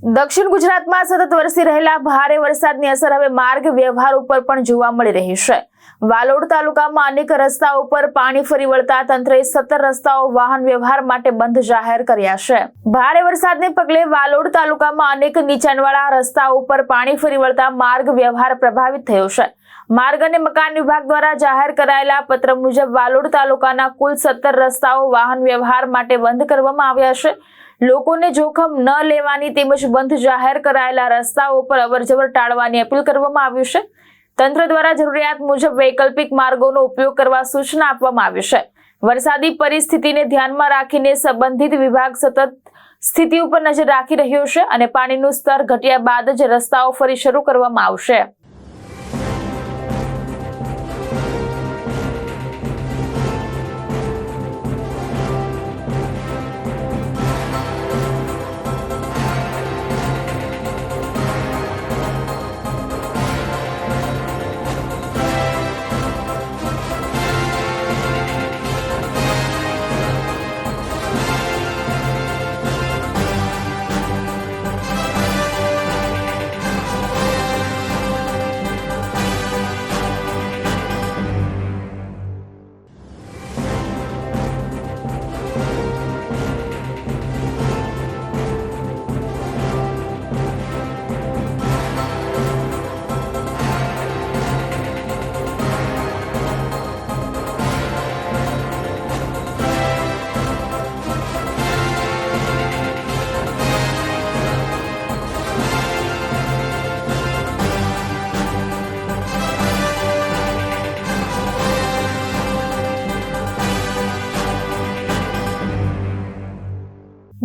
દક્ષિણ ગુજરાતમાં સતત વરસી રહેલા ભારે વરસાદની અસર હવે માર્ગ વ્યવહાર ઉપર પણ જોવા મળી રહી છે। વાલોડ તાલુકામાં અનેક રસ્તાઓ પર પાણી ફરી વળતા તંત્રએ 17 રસ્તાઓ વાહન વ્યવહાર માટે બંધ જાહેર કર્યા છે। ભારે વરસાદને પગલે વાલોડ તાલુકામાં અનેક નીચાણવાળા રસ્તાઓ પર પાણી ફરી વળતા માર્ગ વ્યવહાર પ્રભાવિત થયો છે। માર્ગ અને મકાન વિભાગ દ્વારા જાહેર કરાયેલા પત્ર મુજબ વાલોડ તાલુકાના કુલ 17 રસ્તાઓ વાહન વ્યવહાર માટે બંધ કરવામાં આવ્યા છે। લોકોને જોખમ ન લેવાની તેમજ બંધ જાહેર કરાયેલા રસ્તાઓ પર અવરજવર ટાળવાની અપીલ કરવામાં આવી છે। તંત્ર દ્વારા જરૂરિયાત મુજબ વૈકલ્પિક માર્ગોનો ઉપયોગ કરવા સૂચના આપવામાં આવી છે। વરસાદી પરિસ્થિતિને ધ્યાનમાં રાખીને સંબંધિત વિભાગ સતત સ્થિતિ ઉપર નજર રાખી રહ્યો છે અને પાણીનું સ્તર ઘટ્યા બાદ જ રસ્તાઓ ફરી શરૂ કરવામાં આવશે।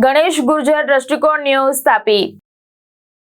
ગણેશ ગુર્જર, દ્રષ્ટિકોણ ન્યૂઝ, તાપી।